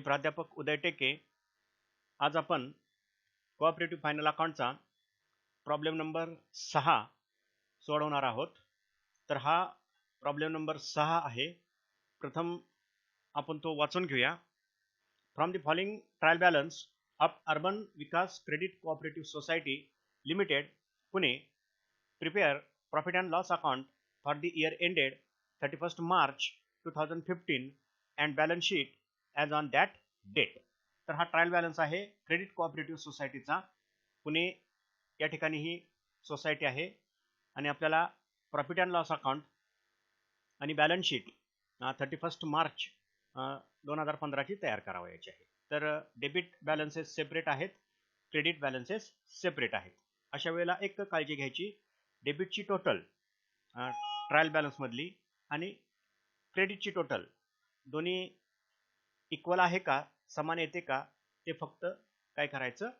प्राध्यापक उदय टेके. आज आपण कोऑपरेटिव्ह फायनल अकाउंटचा प्रॉब्लेम नंबर 6 सोडवणार आहोत. तर हा प्रॉब्लेम नंबर 6 आहे. प्रथम आपण तो वाचून घेऊया. From the following trial balance of urban Vikas credit cooperative society limited Pune, prepare profit and loss account for the year ended 31st March 2015 and balance sheet as on that date. तर हा trial balance आहे credit cooperative सोसायटीचा. पुणे या ठिकाणी ही society आहे आणि आपल्याला प्रॉफिट अँड लॉस अकाउंट आणि बॅलन्स शीट 31st March 2015 तयार करावयाची आहे. तर डेबिट बॅलन्सेस सेपरेट आहेत, क्रेडिट बॅलन्सेस सेपरेट आहेत. अशा वेळेला एक काळजी घ्यायची, डेबिटची टोटल ट्रायल बॅलन्स मधली आणि क्रेडिटची टोटल दोन्ही इक्वल आहे का, समान येते का, ते फक्त काय करायचं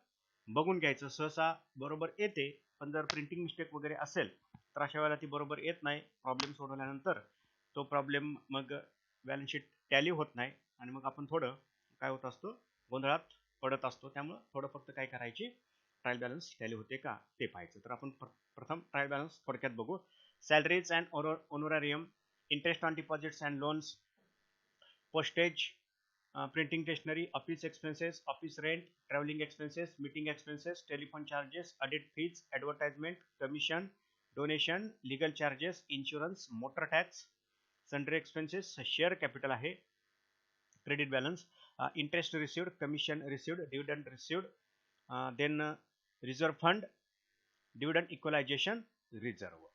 बघून घ्यायचं. सहसा बरोबर येते, पण जर प्रिंटिंग मिस्टेक वगैरे असेल तर अशा वेळेला ती बरोबर येत नाही. प्रॉब्लेम सोडवल्यानंतर तो प्रॉब्लेम मग बॅलन्स शीट टॅली होत नाही आणि मग आपण थोडं काय होत असतो, गोंधळात पडत असतो. त्यामुळे थोडं फक्त काय करायची, ट्रायल बॅलन्स टॅली होते का ते पाहायचं. तर आपण प्रथम ट्रायल बॅलन्स थोडक्यात बघू. Salaries and honorarium, interest on deposits and loans, postage, printing stationery, office expenses, office rent, traveling expenses, meeting expenses, telephone charges, audit fees, advertisement, commission, donation, legal charges, insurance, motor tax, sundry expenses, share capital आहे. credit balance, interest received, commission received, dividend received, then reserve fund, dividend equalization reserve.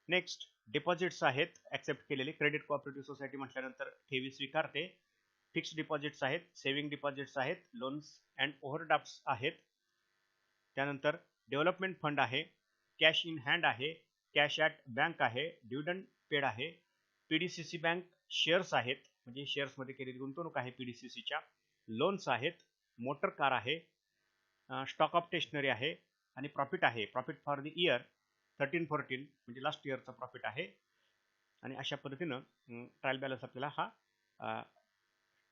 Next deposits आहेत accept केलेले. Credit cooperative society म्हटल्यानंतर ठेवी स्वीकारते. Fixed deposits आहेत, saving deposits आहेत, loans and ओव्हरड्राफ्ट्स आहेत. त्यानंतर डेव्हलपमेंट फंड आहे, कॅश इन हँड आहे, कॅश ॲट बँक आहे, डिव्हिडंड पेड आहे, पीडीसीसी बँक शेअर्स आहेत, म्हणजे शेअर्समध्ये केलेली गुंतवणूक आहे पीडीसीसीच्या, लोन्स आहेत, मोटर कार आहे, स्टॉक ऑफ स्टेशनरी आहे आणि प्रॉफिट आहे. प्रॉफिट फॉर द इयर 13-14 म्हणजे लास्ट इयरचा प्रॉफिट आहे. आणि अशा पद्धतीनं ट्रायल बॅलन्स आपल्याला हा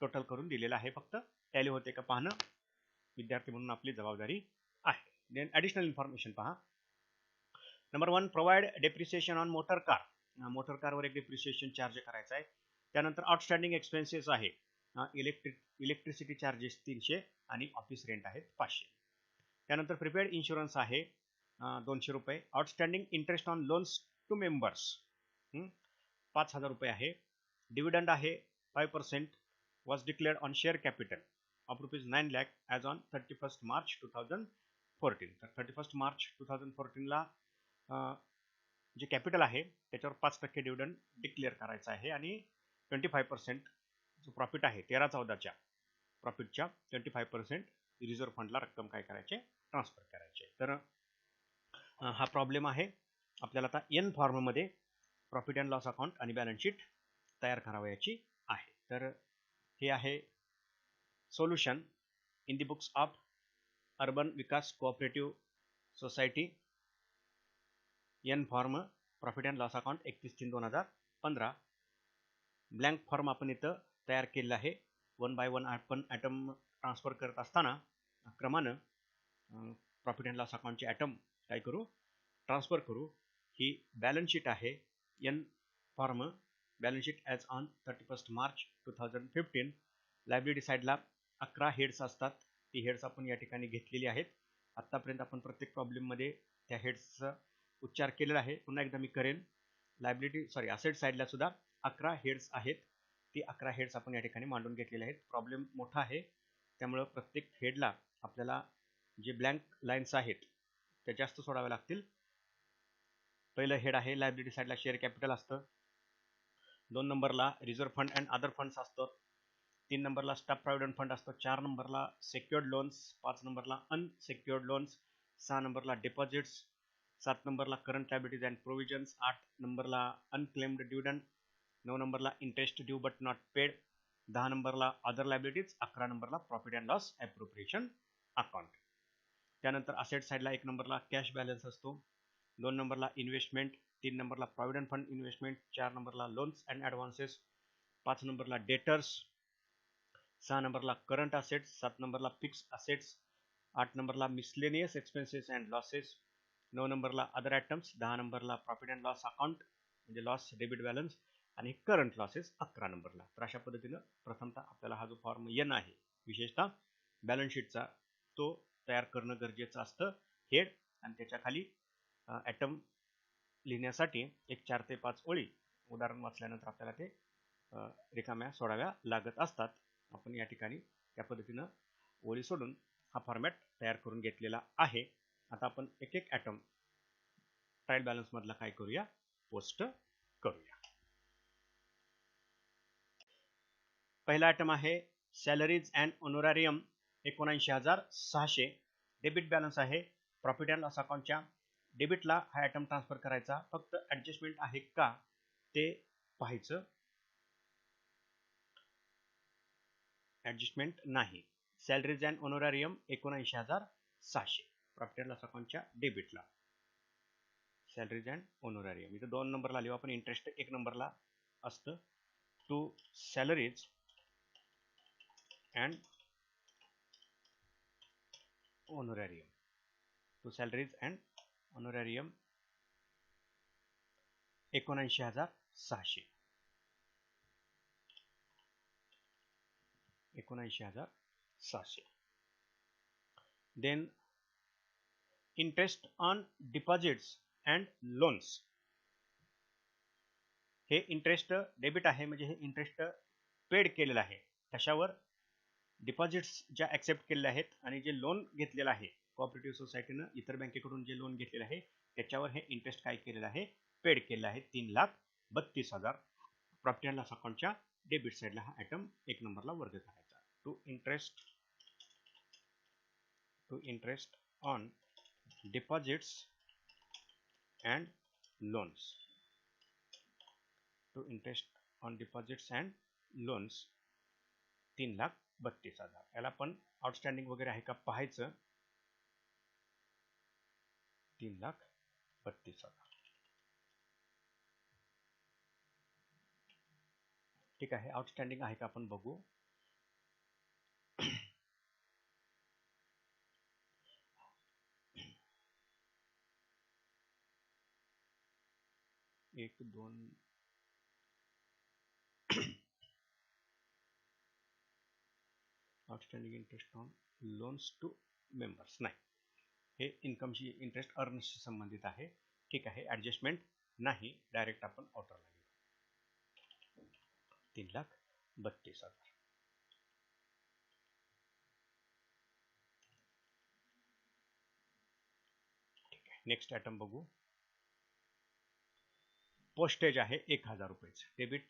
टोटल करून दिलेला आहे. फक्त टॅली होते का पाहणं विद्यार्थी म्हणून आपली जबाबदारी आहे. देन ॲडिशनल इन्फॉर्मेशन पहा. Number 1, provide depreciation on motor car. Motor कारवर एक डेप्रिसिएशन चार्ज करायचा आहे. त्यानंतर आउटस्टँडिंग एक्सपेन्सेस आहे, इलेक्ट्रिसिटी चार्जेस 300 आणि ऑफिस रेंट आहेत 500. त्यानंतर प्रिपेड इन्शुरन्स आहे 200 रुपये. Outstanding interest on loans to members 5000 रुपये आहे. डिव्हिडंड आहे 5% was declared on share capital of rupees 9 lakh as on 31st March 2014. तर 31st March 2014 ला जे कॅपिटल आहे त्याच्यावर 5% डिव्हिडंड डिक्लेअर करायचा आहे आणि 25% जो प्रॉफिट आहे 13-14च्या प्रॉफिटच्या 25% रिझर्व्ह फंडला रक्कम काय करायचे, ट्रान्सफर करायचे. तर हा प्रॉब्लेम आहे. आपल्याला आता एन फॉर्ममध्ये प्रॉफिट अँड लॉस अकाउंट आणि बॅलन्स शीट तयार करावयाची आहे. तर हे आहे solution in the books of urban Vikas cooperative society. N form profit and loss account 31/3/2015. Blank form आपण इथं तयार केलेला आहे. 1 by 1 आपण ॲटम ट्रान्सफर करत असताना क्रमानं प्रॉफिट अँड लॉस अकाउंटचे ॲटम काय करू, ट्रान्सफर करू. ही बॅलन्स शीट आहे N form, balance sheet as on 31st March 2015. Liability साईडला 11 हेड्स असतात. ती हेड्स आपण या ठिकाणी घेतलेली आहेत. आत्तापर्यंत आपण प्रत्येक प्रॉब्लेममध्ये त्या हेड्सचा उच्चार केलेला आहे. पुन्हा एकदा मी करेन. असेट साईडला सुद्धा 11 हेड्स आहेत. ती 11 हेड्स आपण या ठिकाणी मांडून घेतलेले आहेत. प्रॉब्लेम मोठा आहे त्यामुळं प्रत्येक हेडला आपल्याला जे ब्लँक लाईन्स आहेत त्या जास्त सोडाव्या लागतील. पहिलं हेड आहे लायबिलिटी साईडला शेअर कॅपिटल असतं. 2 नंबरला reserve fund and other funds असतं. 3 नंबरला स्टाफ प्रॉव्हिडंट फंड असतो. 4 नंबरला सेक्युअर्ड लोन्स. 5 नंबरला अनसेक्युअर्ड लोन्स. 6 नंबरला डिपॉझिट्स. 7 नंबरला करंट लायबिलिटीज अँड प्रोव्हिजन्स. 8 नंबरला अनक्लेम्ड डिव्हिडंड. 9 नंबरला interest due but not paid. 10 नंबरला अदर लायबिलिटीज. 11 नंबरला profit and loss appropriation account. त्यानंतर असेट साईडला 1 नंबरला कॅश बॅलन्स असतो. 2 नंबरला इन्व्हेस्टमेंट. 3 नंबरला प्रॉव्हिडंट फंड इन्व्हेस्टमेंट. 4 नंबरला लोन्स अँड ॲडव्हान्सेस. 5 नंबरला डेटर्स. 6 नंबरला करंट असेट्स, 7 नंबरला फिक्स असेट्स, 8 नंबरला मिसलेनियस एक्सपेन्सेस अँड लॉसेस, 9 नंबरला अदर आयटम्स, 10 नंबरला प्रॉफिट अँड लॉस अकाउंट म्हणजे लॉस डेबिट बॅलन्स आणि करंट लॉसेस 11 नंबरला. तर अशा पद्धतीनं प्रथमतः आपल्याला हा जो फॉर्म एन आहे विशेषतः बॅलन्स शीटचा तो तयार करणं गरजेचं असतं. हेड आणि त्याच्या खाली ॲटम लिहिण्यासाठी एक 4 ते 5 ओळी उदाहरण वाचल्यानंतर आपल्याला ते रिकाम्या सोडाव्या लागत असतात. आपण या ठिकाणी त्या पद्धतीनं ओळी सोडून हा फॉर्मॅट तयार करून घेतलेला आहे. आता आपण एक एक ॲटम ट्रायल बॅलन्स मधला काय करूया, पोस्ट करूया. पहिला आयटम आहे salaries and honorarium 79,600. Debit balance आहे. प्रॉफिट अँड लॉस अकाउंटच्या डेबिटला हा आयटम ट्रान्सफर करायचा. फक्त ऍडजस्टमेंट आहे का ते पाहायचं. ऍडजस्टमेंट नाही. Salaries and honorarium 79,600 profit and loss अकाउंटच्या डेबिटला. सॅलरीज अँड ऑनोरारियम इथं 2 नंबरला लिहू आपण. इंटरेस्ट 1 नंबरला असतं. To salaries and honorarium. To salaries and honorarium 79,600. 79,600. Then interest on deposits and loans. हे इंटरेस्ट डेबिट आहे म्हणजे हे इंटरेस्ट पेड केलेलं आहे. कशावर? डिपॉझिट्स ज्या ॲक्सेप्ट केलेल्या आहेत आणि जे लोन घेतलेलं आहे कोऑपरेटिव्ह सोसायटीनं इतर बँकेकडून जे लोन घेतलेलं आहे त्याच्यावर हे इंटरेस्ट काय केलेलं आहे, पेड केलेलं आहे. 3,32,000. प्रॉफिट अँड लॉस अकाउंटच्या डेबिट साईडला हा आयटम 1 नंबरला वर्ग करायचा. To interest on deposits and loans. To interest on deposits and loans 3,32,000. याला पण आउटस्टँडिंग वगैरे आहे का पाहायचं. 3,32,000. ठीक आहे. आउटस्टँडिंग आहे का आपण बघू. एक दोन outstanding interest on loans to members नाही, हे इन्कमशी इंटरेस्ट अर्नशी संबंधित आहे. ठीक आहे. ॲडजस्टमेंट नाही, डायरेक्ट आपण आउटरला घेऊ. 3,32,000. ठीक आहे. नेक्स्ट आयटम बघू. पोस्टेज आहे 1,000 रुपये. डेबिट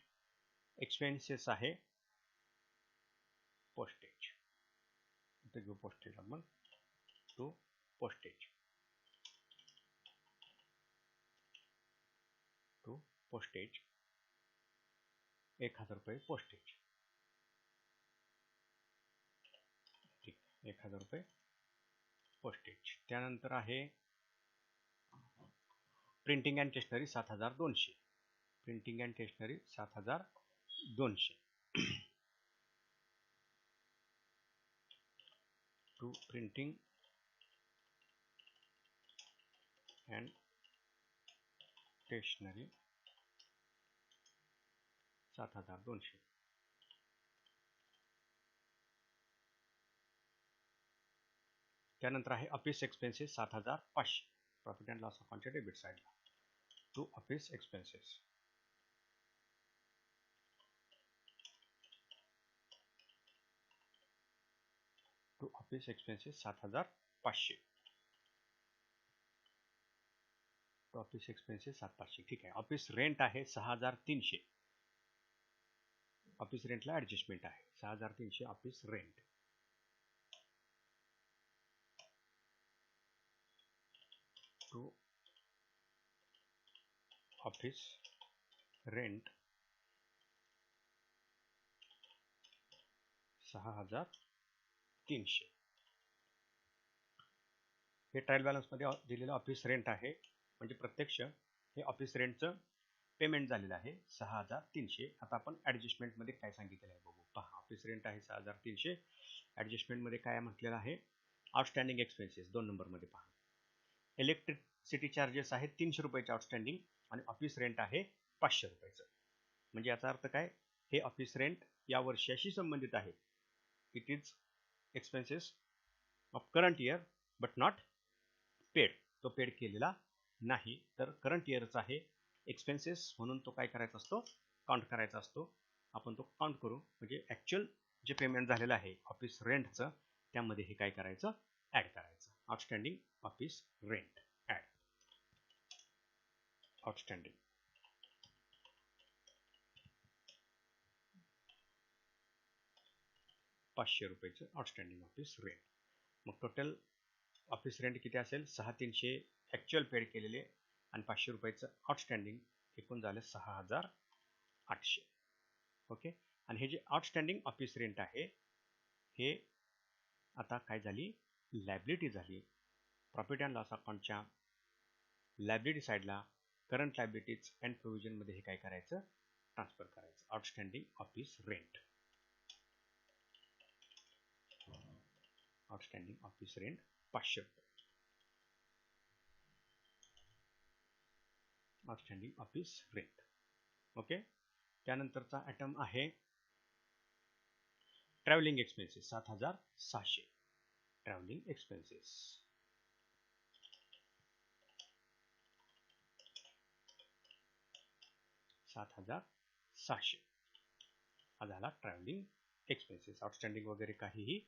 एक्सपेन्सेस आहे पोस्टेज. इथे घेऊ पोस्टेज आपण. To postage. टू पोस्टेज 1,000 रुपये पोस्टेज. ठीक. 1,000 रुपये पोस्टेज. त्यानंतर आहे printing and stationery 7,200. Printing and stationery 7,200. To printing and stationery 7,200. त्यानंतर आहे office expenses 7,500. Profit and loss अकाउंटच्या डेबिट साईडला. To office expenses. To office expenses 7,500. To office expenses 7,500. ठीक आहे. ऑफिस रेंट आहे 6,300. ऑफिस रेंटला ॲडजस्टमेंट आहे 6,300 office rent. To office rent 6,300. हे trial बॅलन्समध्ये दिलेलं ऑफिस रेंट आहे म्हणजे प्रत्यक्ष हे ऑफिस रेंटचं पेमेंट झालेलं आहे 6,300. आता आपण ॲडजस्टमेंटमध्ये काय सांगितलेलं आहे बघू. पहा ऑफिस रेंट आहे 6300. ॲडजस्टमेंटमध्ये काय म्हटलेलं आहे, आउटस्टँडिंग एक्सपेन्सेस 2 नंबरमध्ये पहा. इलेक्ट्रिसिटी चार्जेस आहेत 300 रुपयाचे आउटस्टँडिंग आणि ऑफिस रेंट आहे 500 रुपयाचं. म्हणजे याचा अर्थ काय, हे ऑफिस रेंट या वर्षाशी संबंधित आहे. It is expenses of current year but not paid. तो पेड केलेला नाही, तर करंट इयरचा आहे एक्सपेन्सेस म्हणून तो काय करायचा असतो, काउंट करायचा असतो. आपण तो काउंट करू, म्हणजे ॲक्च्युअल जे पेमेंट झालेलं आहे ऑफिस रेंटचं त्यामध्ये हे काय करायचं, ॲड करायचं. Outstanding office rent add. Outstanding ₹500 outstanding office rent. मग टोटल ऑफिस रेंट किती असेल, 6300 ॲक्च्युअल पेड केलेले आणि 500 रुपयाचं आउटस्टँडिंग, एकूण झालं 6800. ओके. आणि हे जे आउटस्टँडिंग ऑफिस रेंट आहे हे आता काय झाली, लायबिलिटी झाली. प्रॉफिट अँड लॉस अकाउंटच्या लायबिलिटी साईडला करंट लायबिलिटीज अँड प्रोव्हिजनमध्ये हे काय करायचं, ट्रान्सफर करायचं. Outstanding office rent. Outstanding office rent 500 रुपये. Outstanding office rent. ओके. त्यानंतरचा आयटम आहे ट्रॅव्हलिंग एक्सपेन्सेस 7600. ट्रॅव्हलिंग एक्सपेन्सेस 7600 हा झाला ट्रॅव्हलिंग एक्सपेन्सेस. आउटस्टँडिंग वगैरे काहीही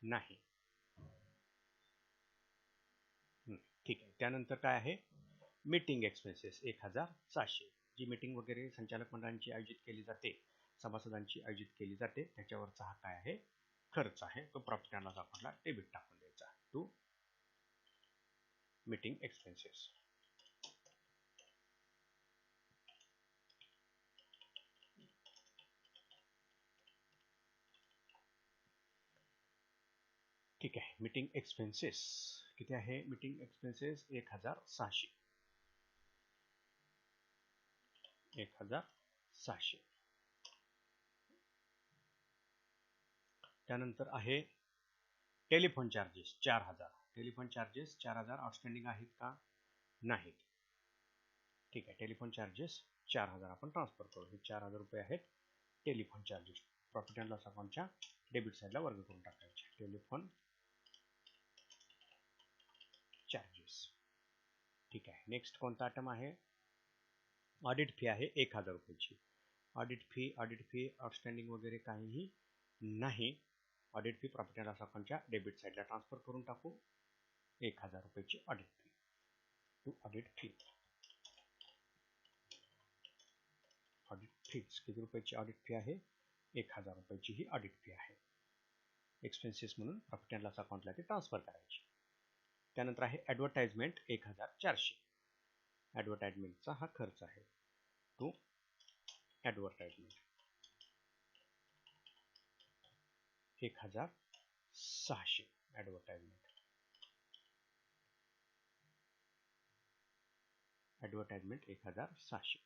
नाही. ठीक आहे. त्यानंतर काय आहे, मीटिंग एक्सपेन्सेस 1700. जी मीटिंग वगैरे संचालक मंडळांची आयोजित केली जाते, सभासदांची आयोजित केली जाते, त्याच्यावरचा हा काय आहे, खर्च आहे. तो प्रॉफिट अँड लॉस अकाउंटला डेबिट टाकून द्यायचा. To meeting expenses. ठीक आहे. मीटिंग एक्सपेन्सेस किती आहे, मीटिंग एक्सपेन्सेस 1600. 1600. त्यानंतर आहे telephone charges 4000. Telephone charges 4000 outstanding आहेत का, नाहीत. ठीक आहे. टेलिफोन चार्जेस 4000 आपण ट्रान्सफर करू. हे 4000 रुपये आहेत telephone charges. Profit and loss अकाउंटच्या डेबिट साईडला वर्ग करून टाकायचे. Telephone charges. ठीक आहे. नेक्स्ट कोणता आयटम आहे, ऑडिट फी आहे 1000 रुपयाची. ऑडिट फी आउटस्टँडिंग वगैरे काहीही नाही. Audit fee profit and loss अकाउंटच्या डेबिट साईडला ट्रान्सफर करून टाकू. 1000 रुपयाची audit fee. To audit fee. Audit fees किती रुपयाची ऑडिट फी आहे, 1000 रुपयाची ही ऑडिट फी आहे. एक्सपेन्सेस म्हणून प्रॉफिट अँड लॉस अकाउंटला ती ट्रान्सफर करायची. त्यानंतर आहे ॲडव्हर्टाइजमेंट 1400. ॲडव्हर्टाइजमेंटचा हा खर्च आहे. To advertisement 1600. Advertisement advertisement 1600.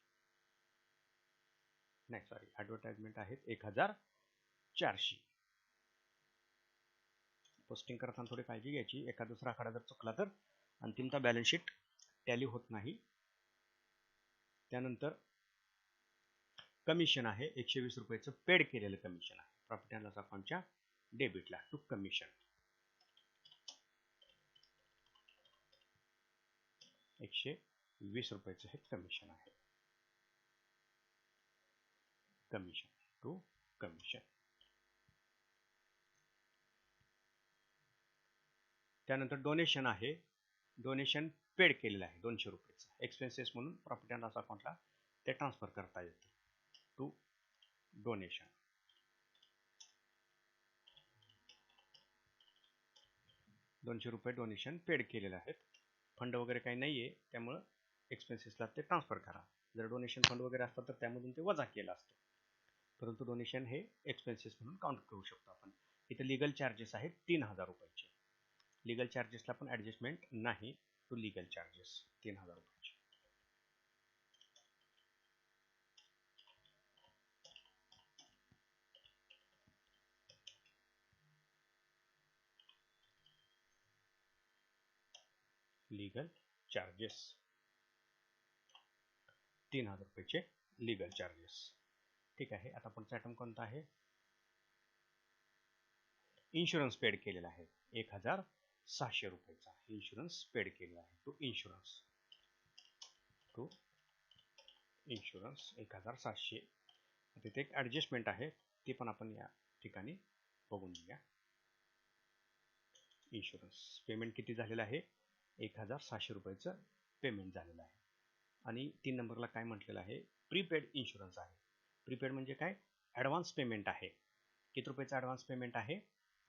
नाही सॉरी, ॲडव्हर्टाइजमेंट आहेत 1400. पोस्टिंग करताना थोडी काळजी घ्यायची, एका दुसरा आकडा जर चुकला तर अंतिमता बॅलन्स शीट टॅली होत नाही. त्यानंतर कमिशन आहे 120 रुपयाचं पेड केलेलं कमिशन आहे प्रॉफिट अँड लॉस अकाउंटच्या डेबिटला. टू कमिशन 120 रुपयाचं हे कमिशन आहे. Commission to commission. त्यानंतर डोनेशन आहे, डोनेशन पेड केलेलं आहे 200 रुपयाचं. एक्सपेन्सेस म्हणून प्रॉफिट अँड लॉस अकाउंटला ते ट्रान्सफर करता येते. To donation. ₹200 डोनेशन पेड केलेले आहेत. फंड वगैरे काही नाही आहे, त्यामुळं एक्सपेन्सेसला ते ट्रान्सफर करा. जर डोनेशन फंड वगैरे असतात तर त्यामधून ते वजा केलं असतं, परंतु डोनेशन हे एक्सपेन्सेस म्हणून काउंट करू शकतो आपण. इथं लिगल चार्जेस आहेत 3000 रुपयाचे. लिगल चार्जेसला पण ॲडजस्टमेंट नाही. टू लिगल चार्जेस 3000 रुपयाचे. लीगल चार्जेस, 3000 रुपयाचे लीगल चार्जेस. ठीक आहे. आता पुढचा आयटम कोणता आहे? इन्शुरन्स पेड केलेला आहे 1600 रुपयाचा. इन्शुरन्स पेड केलेला आहे. To insurance 1700. तिथे एक ॲडजस्टमेंट आहे, ती पण आपण या ठिकाणी बघून घेऊया. इन्शुरन्स पेमेंट किती झालेलं आहे? 1600 रुपयाचं पेमेंट झालेलं आहे. आणि 3 नंबरला काय म्हटलेलं आहे? प्रीपेड इन्शुरन्स आहे. प्रीपेड म्हणजे काय? ॲडव्हान्स पेमेंट आहे. किती रुपयाचं ॲडव्हान्स पेमेंट आहे?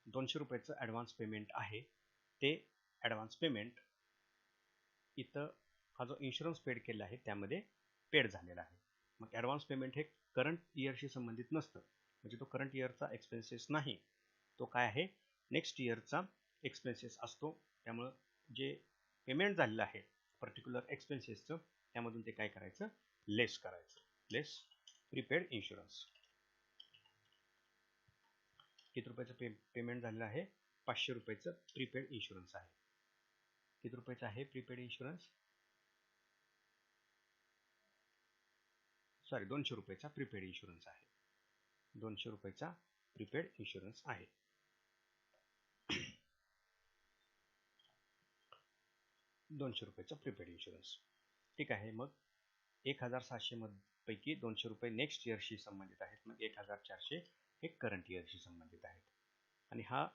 200 रुपयाचं ॲडव्हान्स पेमेंट आहे. ते ॲडव्हान्स पेमेंट इथं हा जो इन्शुरन्स पेड केला आहे त्यामध्ये पेड झालेला आहे. मग ॲडव्हान्स पेमेंट हे करंट इयरशी संबंधित नसतं, म्हणजे तो करंट इयरचा एक्सपेन्सेस नाही, तो काय आहे? नेक्स्ट इयरचा एक्सपेन्सेस असतो. त्यामुळं जे पेमेंट झालेलं आहे पर्टिक्युलर एक्सपेन्सेसचं, त्यामधून ते काय करायचं? लेस करायचं. लेस प्रीपेड इन्शुरन्स. किती रुपयाचं पेमेंट झालेलं आहे? 500 रुपयाचं प्रीपेड इन्शुरन्स आहे. किती रुपयाचं आहे प्रीपेड इन्शुरन्स? 200 रुपयाचा प्रीपेड इन्शुरन्स आहे. 200 रुपयाचा प्रीपेड इन्शुरन्स आहे. 200 रुपयाचा प्रीपेड इन्शुरन्स. ठीक आहे. मग 1700 पैकी 200 रुपये नेक्स्ट इयरशी संबंधित आहेत. मग 1400 हे करंट इयरशी संबंधित आहेत. आणि हा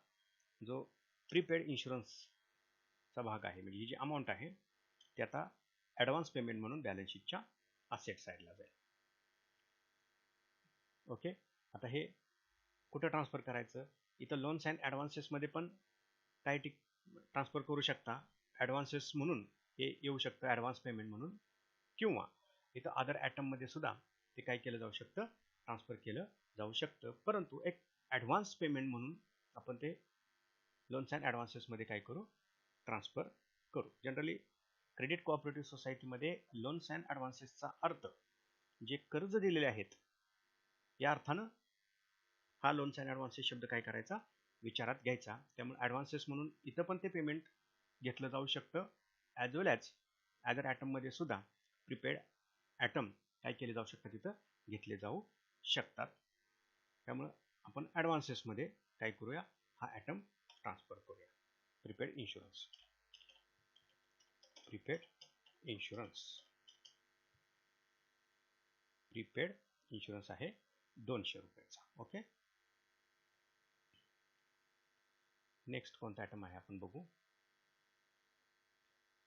जो प्रीपेड इन्शुरन्सचा भाग आहे, म्हणजे ही जी अमाऊंट आहे ती आता ॲडव्हान्स पेमेंट म्हणून बॅलन्स शीटच्या असेट साईडला जाईल. ओके. आता हे कुठं ट्रान्सफर करायचं? इथं लोन्स अँड ॲडव्हान्सेसमध्ये पण काय ट्रान्सफर करू शकता. ॲडव्हान्सेस म्हणून हे येऊ शकतं, ॲडव्हान्स पेमेंट म्हणून, किंवा इथं अदर ॲटममध्ये सुद्धा ते काय केलं जाऊ शकतं? ट्रान्सफर केलं जाऊ शकतं. परंतु एक ॲडव्हान्स पेमेंट म्हणून आपण ते लोन्स अँड ॲडव्हान्सेसमध्ये काय करू? ट्रान्सफर करू. जनरली क्रेडिट कोऑपरेटिव्ह सोसायटीमध्ये लोन्स अँड ॲडव्हान्सेसचा अर्थ जे कर्ज दिलेले आहेत या अर्थानं हा लोन्स अँड ॲडव्हान्सेस शब्द काय करायचा? विचारात घ्यायचा. त्यामुळे ॲडव्हान्सेस म्हणून इथं पण ते पेमेंट घेतलं जाऊ शकतं, ॲज वेल ॲज अदर ॲटममध्ये सुद्धा प्रीपेड ॲटम काय केले जाऊ शकतात? तिथं घेतले जाऊ शकतात. त्यामुळं आपण ॲडव्हान्सेसमध्ये काय करूया? हा ॲटम ट्रान्सफर करूया. Prepaid insurance. प्रीपेड इन्शुरन्स आहे 200 रुपयाचा. ओके. नेक्स्ट कोणता आयटम आहे आपण बघू.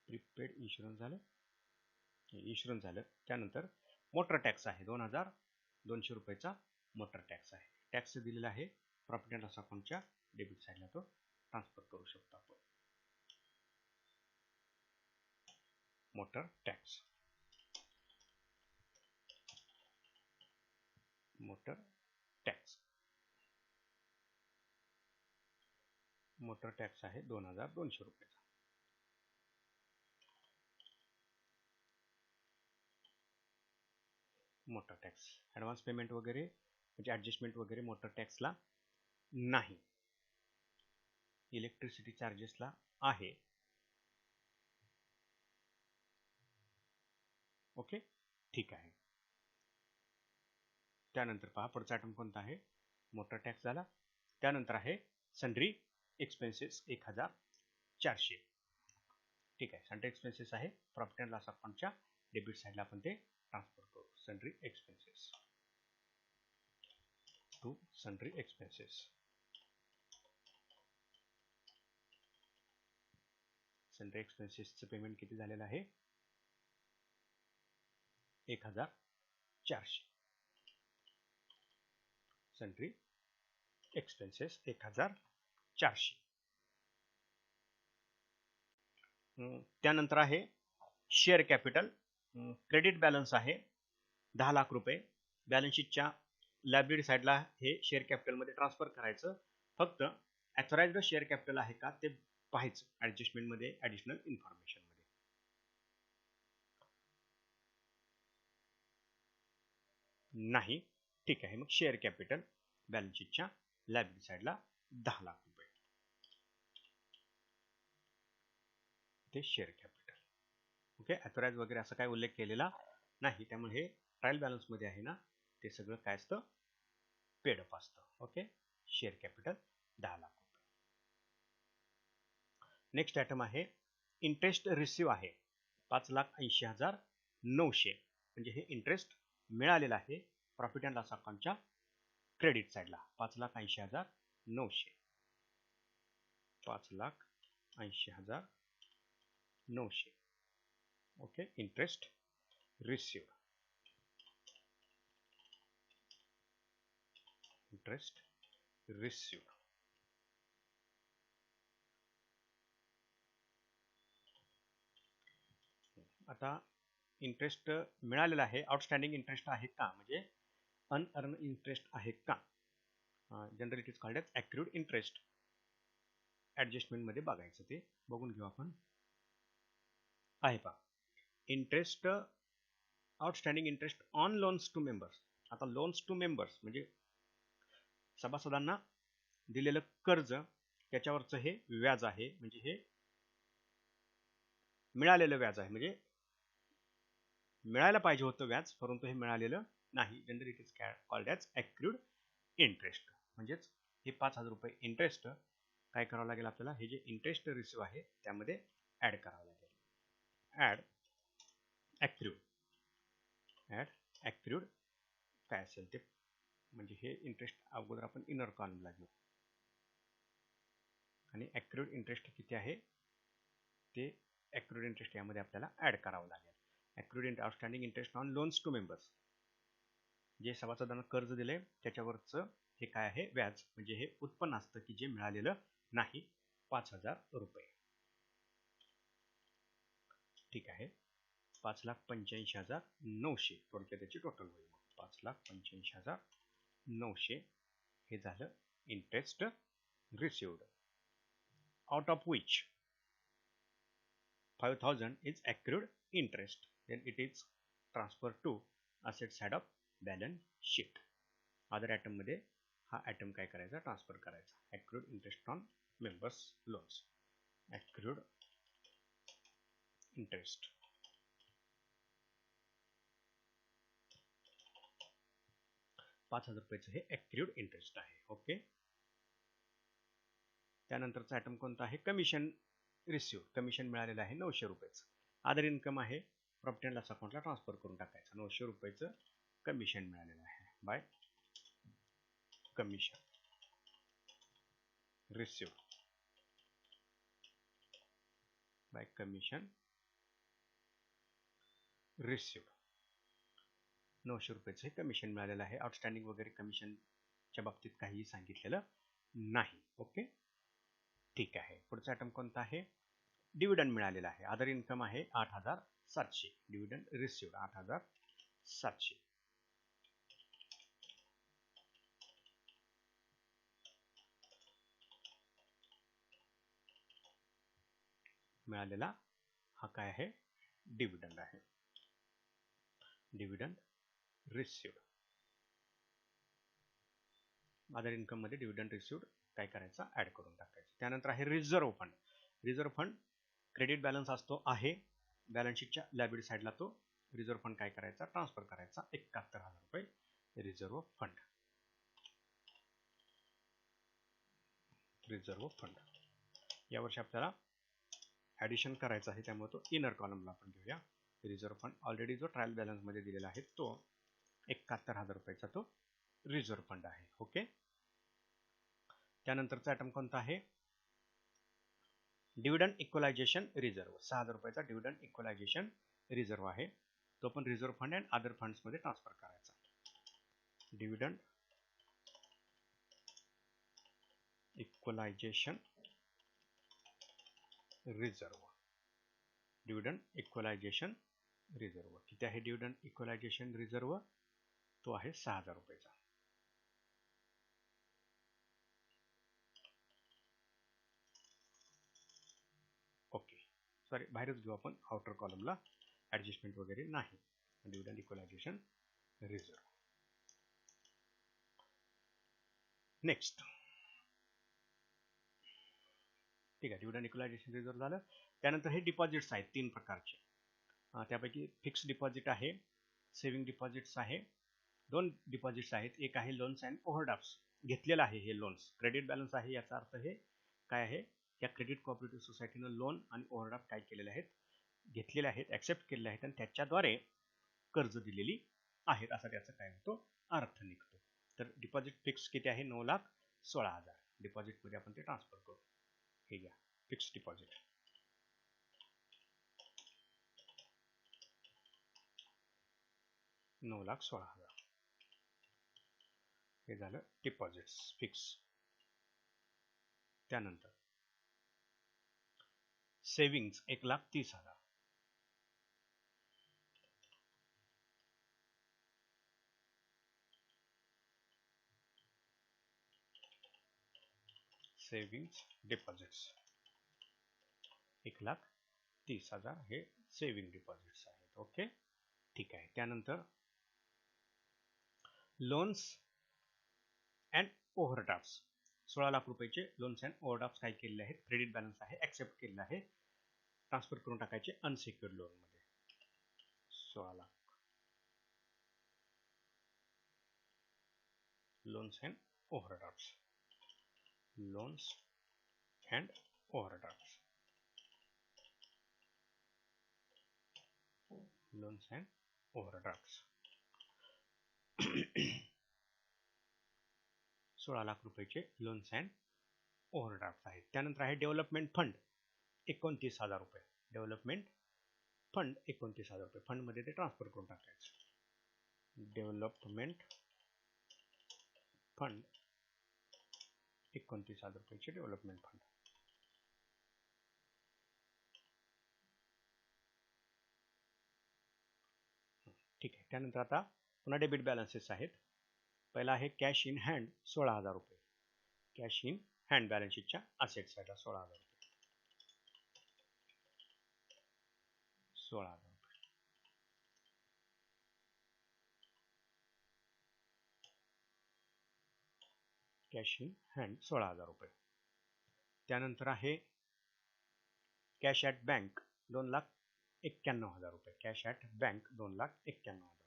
प्रीपेड इन्शुरन्स झालं. त्यानंतर मोटर टॅक्स आहे 2200 रुपयाचा मोटर टॅक्स आहे. टॅक्स दिलेला आहे प्रॉफिट अँड लॉस अकाउंटच्या डेबिट साईडला, तो ट्रान्सफर करू शकतो आपण. मोटर टॅक्स आहे 2200 रुपयाचा. मोटर टॅक्स ॲडव्हान्स पेमेंट वगैरे म्हणजे ॲडजस्टमेंट वगैरे मोटर टॅक्सला नाही. इलेक्ट्रिसिटी चार्जेसला आहे. ओके. ठीक आहे. त्यानंतर पहा पुढचा आयटम कोणता आहे? मोटर टॅक्स झाला. त्यानंतर आहे सन्ड्री एक्सपेन्सेस 1400. ठीक आहे. सन्ड्री एक्सपेन्सेस आहे प्रॉफिट अँड लॉस अकाउंटच्या डेबिट साईडला आपण ते ट्रान्सफर करू. Sundry expenses to sundry expenses. Sundry एक्सपेन्सेसचं पेमेंट किती झालेलं आहे? 1400. Sundry expenses 1400. त्यानंतर आहे शेअर कॅपिटल. क्रेडिट बॅलन्स आहे 10 लाख रुपये. बॅलन्स शीटच्या लायबिलिटी साईडला हे शेअर कॅपिटलमध्ये ट्रान्सफर करायचं. फक्त ॲथॉराइज्ड शेअर कॅपिटल आहे का ते पाहायचं ॲडजस्टमेंटमध्ये, ॲडिशनल इन्फॉर्मेशनमध्ये. नाही. ठीक आहे. मग शेअर कॅपिटल बॅलन्स शीटच्या लायबिलिटी साईडला 10 लाख रुपये. ते शेअर कॅपिटल. ओके, ॲथोराइज वगैरे असं काय उल्लेख केलेला नाही, त्यामुळे हे ट्रायल बॅलन्समध्ये आहे ना, ते सगळं काय असतं, पेड अप असतं. ओके, शेअर कॅपिटल 10 लाख रुपये. नेक्स्ट आयटम आहे इंटरेस्ट रिसिव्ह आहे 5,80,900, म्हणजे हे इंटरेस्ट मिळालेलं आहे प्रॉफिट अँड लॉस अकाउंटच्या क्रेडिट साईडला 5,80,900. 5,80,900. Okay, interest receive. Interest receive. आता इंटरेस्ट मिळालेला आहे, आउटस्टँडिंग इंटरेस्ट आहे का, म्हणजे अनअर्न इंटरेस्ट आहे का, generally it is called as accrued interest. ॲडजस्टमेंटमध्ये बघायचं, ते बघून घेऊ आपण. आहे पा interest, outstanding interest on loans to members. आता लोन्स टू मेंबर्स म्हणजे सभासदांना दिलेलं कर्ज, त्याच्यावरचं हे व्याज आहे, म्हणजे हे मिळालेलं व्याज आहे, म्हणजे मिळायला पाहिजे होतं व्याज, परंतु हे मिळालेलं नाही. Generally it is called as accrued interest. म्हणजेच हे 5,000 रुपये इंटरेस्ट काय करावं लागेल आपल्याला, हे जे इंटरेस्ट रिसिव्ह आहे त्यामध्ये ॲड करावं लागेल. ॲड ॲक्रूड. ॲड ॲक्रूड काय असेल ते, म्हणजे हे इंटरेस्ट अगोदर आपण इनर कॉलमला घेऊ, आणि ॲक्रूड इंटरेस्ट किती आहे ते ॲक्रूड इंटरेस्ट यामध्ये आपल्याला ॲड करावं लागेल. Accrued outstanding interest on loans to members, जे सभासदांना कर्ज दिले त्याच्यावरचं हे काय आहे, व्याज, म्हणजे हे उत्पन्न असतं की जे मिळालेलं नाही, 5,000 रुपये. ठीक आहे, 5,85,900 थोडक्यात त्याची टोटल होईल. 5,85,900 हे झालं interest received, out of which 5,000 is accrued interest, then it is transferred to asset side of balance sheet. Other item मध्ये हा आयटम काय करायचा, ट्रान्सफर करायचा. accrued interest on members loans. accrued interest. ₹5,000 हे accrued interest आहे. Okay, त्यानंतरचा item कोणता आहे, कमिशन रिसिव्ह. कमिशन मिळालेलं आहे 900 रुपयाचं. अदर इन्कम आहे, प्रॉफिट अँड लॉस अकाउंटला ट्रान्सफर करून टाकायचं. 900 रुपयाचं कमिशन मिळालेलं आहे by commission receive. By commission receive 900 रुपयाचं हे कमिशन मिळालेलं आहे. आउटस्टँडिंग वगैरे कमिशनच्या बाबतीत काहीही सांगितलेलं नाही. ओके, ठीक आहे. पुढचा आयटम कोणता आहे, डिव्हिडंड मिळालेला आहे. अदर इन्कम आहे 8,700. Dividend received 8,700. मिळालेला हा काय आहे, डिव्हिडंड आहे. Dividend received. अदर इन्कम मध्ये डिव्हिडंड रिसिव्ड काय करायचा, ऍड करून टाकायचं. त्यानंतर आहे reserve fund. Reserve fund credit balance असतो आहे बॅलन्स शीटच्या लायबिलिटी साईडला, तो रिझर्व्ह फंड काय करायचा, ट्रान्सफर करायचा 71,000 रुपये रिझर्व्ह फंड. रिझर्व्ह फंड यावर्षी आपल्याला ॲडिशन करायचं आहे, त्यामुळे तो इनर कॉलमला आपण घेऊया. रिझर्व्ह फंड ऑलरेडी जो ट्रायल बॅलन्स मध्ये दिलेला आहे तो 71,000 रुपयाचा तो रिझर्व्ह फंड आहे. ओके, त्यानंतरचा आयटम कोणता आहे, डिव्हिडंड इक्वलायझेशन रिझर्व्ह. 6,000 रुपयाचा डिव्हिडंड इक्वलायझेशन रिझर्व्ह आहे, तो पण reserve fund and other funds मध्ये ट्रान्सफर करायचा. Dividend equalisation reserve. Dividend equalisation reserve किती आहे, डिव्हिडंड इक्वलायझेशन रिझर्व्ह तो आहे 6,000 रुपयाचा. ओके, सॉरी बाहेरच घेऊ आपण, आउटर कॉलमला, ॲडजस्टमेंट वगैरे नाही. Dividend equalisation reserve. नेक्स्ट ठीक आहे. डिव्हिडंड इक्वलायझेशन रिझर्व्ह झालं. त्यानंतर हे डिपॉझिट्स आहेत 3 प्रकारचे. त्यापैकी फिक्स्ड डिपॉझिट आहे, सेव्हिंग डिपॉझिट्स आहे, 2 डिपॉझिट्स आहेत. एक आहे लोन्स अँड ओव्हरड्राफ्ट्स. घेतलेलं आहे हे लोन्स, क्रेडिट बॅलन्स आहे. याचा अर्थ हे काय आहे, या क्रेडिट कोऑपरेटिव्ह सोसायटीनं लोन आणि ओव्हरड्राफ्ट काय केलेले आहेत, घेतलेले आहेत, ऍक्सेप्ट केलेले आहेत आणि त्याच्याद्वारे कर्ज दिलेली आहेत, असा त्याचा काय होतो, अर्थ निघतो. तर डिपॉझिट फिक्स किती आहे, 9,16,000. डिपॉझिटमध्ये आपण ते ट्रान्सफर करू. हे घ्या, फिक्स डिपॉझिट 9,16,000. हे झालं डिपॉझिट्स फिक्स. त्यानंतर सेव्हिंग्ज 1,30,000. सेव्हिंग्ज डिपॉझिट्स 1,30,000 हे सेव्हिंग डिपॉझिट्स आहेत. ओके, ठीक आहे. त्यानंतर लोन्स अँड ओव्हरड्राफ्ट्स 16 लाख रुपयाचे लोन्स अँड ओव्हरड्राफ्ट्स काय केलेले आहेत, क्रेडिट बॅलन्स आहे, ऍक्सेप्ट केलेलं आहे, ट्रान्सफर करून टाकायचे अनसिक्युअर्ड लोन मध्ये. 16 lakh loans and overdrafts, loans and overdrafts, loans and overdrafts 16 lakh रुपयाचे लोन्स अँड ओव्हरड्राफ्ट आहेत. त्यानंतर आहे डेव्हलपमेंट फंड 29,000 रुपये. डेव्हलपमेंट फंड 29,000 रुपये. फंड मध्ये ते ट्रान्सफर करून टाकायचं. डेव्हलपमेंट फंड 29,000 रुपयाचे डेव्हलपमेंट फंड. ठीक आहे. त्यानंतर आता पुन्हा डेबिट बॅलन्सेस आहेत. पहिला आहे कॅश इन हँड 16,000 रुपये. कॅश इन हँड बॅलन्स शीटच्या असेट साईडला 16,000 रुपये. 16,000 रुपये. कॅश इन हँड 16,000 रुपये. त्यानंतर आहे कॅश ॲट बँक 2,91,000 रुपये. Cash at bank 2,91,000.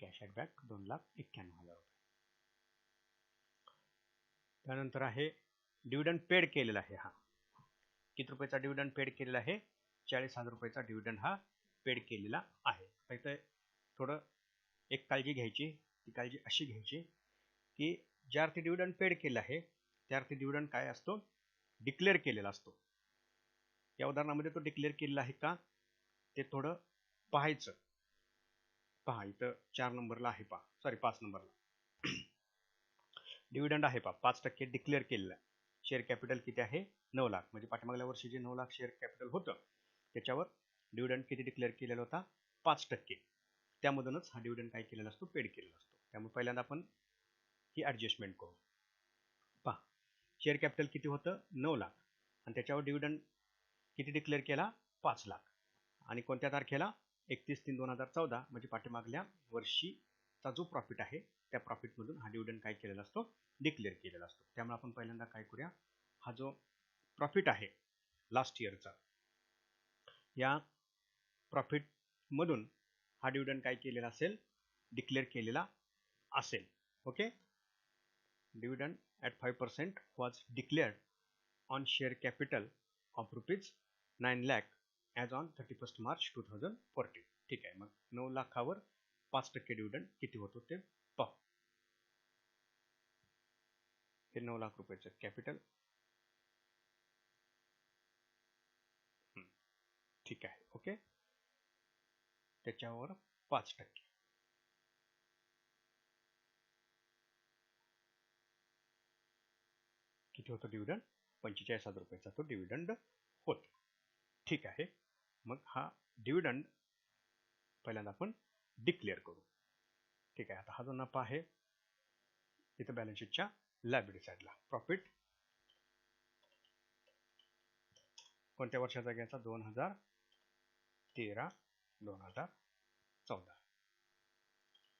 Cash at bank 2,91,000 रुपये. त्यानंतर आहे डिव्हिडंड पेड केलेला आहे. हा किती रुपयाचा डिव्हिडंड पेड केलेला आहे, 40,000 रुपयाचा डिव्हिडंड हा पेड केलेला आहे. इथं थोडं एक काळजी घ्यायची, ती काळजी अशी घ्यायची की ज्या अर्थी डिव्हिडंड पेड केलं आहे त्या अर्थी डिव्हिडंड काय असतो, डिक्लेअर केलेला असतो. या उदाहरणामध्ये तो डिक्लेअर केलेला आहे का ते थोडं पाहायचं. पहा इथं 4 नंबरला आहे, पहा सॉरी 5 नंबरला डिव्हिडंड आहे, पहा 5% डिक्लेअर केलेला. शेअर कॅपिटल किती आहे, 9 लाख. म्हणजे पाठीमागल्या वर्षी जे 9 लाख शेअर कॅपिटल होतं त्याच्यावर डिव्हिडंड किती डिक्लेअर केलेला होता, 5%. त्यामधूनच हा डिव्हिडंड काय केलेला असतो, पेड केलेला असतो. त्यामुळे पहिल्यांदा आपण ही ॲडजस्टमेंट करू. पहा शेअर कॅपिटल किती होतं, 9 लाख आणि त्याच्यावर डिव्हिडंड किती डिक्लेअर केला, 5 लाख. आणि कोणत्या तारखेला, 31/3/2014. म्हणजे पाठीमागल्या वर्षीचा जो प्रॉफिट आहे त्या प्रॉफिटमधून हा डिव्हिडंड काय केलेला असतो, डिक्लेअर केलेला असतो. त्यामुळे आपण पहिल्यांदा काय करूया, हा जो प्रॉफिट आहे लास्ट इयरचा, या प्रॉफिटमधून हा डिव्हिडंड काय केलेला असेल, डिक्लेअर केलेला असेल. Okay, dividend at 5% was declared on share capital of ₹9 lakh as on 31 March 2014. ठीक आहे. मग 9 लाखावर 5% डिव्हिडंड किती होतो ते पाहू. हे 9 लाख रुपयाचं कॅपिटल. ठीक आहे. ओके, त्याच्यावर 5% किती होतो डिव्हिडंड, 45,000 रुपयाचा तो डिव्हिडंड होतो. ठीक आहे. मग हा डिव्हिडंड पहिल्यांदा आपण डिक्लेअर करू. ठीक आहे. आता हा जो नफा आहे इथं बॅलन्स शीटच्या लायबिलिटी साईडला. प्रॉफिट कोणत्या वर्षाचा घ्यायचा, 2013, 2014. 14.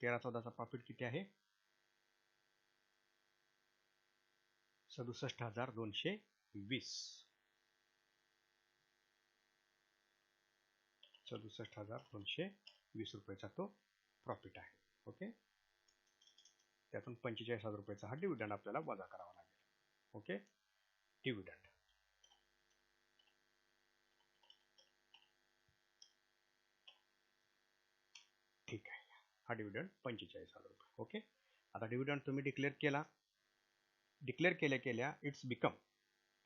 13-14चा प्रॉफिट किती आहे? 67,220. 67,220 रुपयाचा तो प्रॉफिट आहे. ओके, त्यातून 45,000 रुपयाचा हा डिव्हिडंड आपल्याला वजा करावा लागेल. ओके, डिव्हिडंड ठीक आहे. हा डिव्हिडंड 45,000 रुपये. ओके, आता डिव्हिडंड तुम्ही डिक्लेअर केल्या it's become,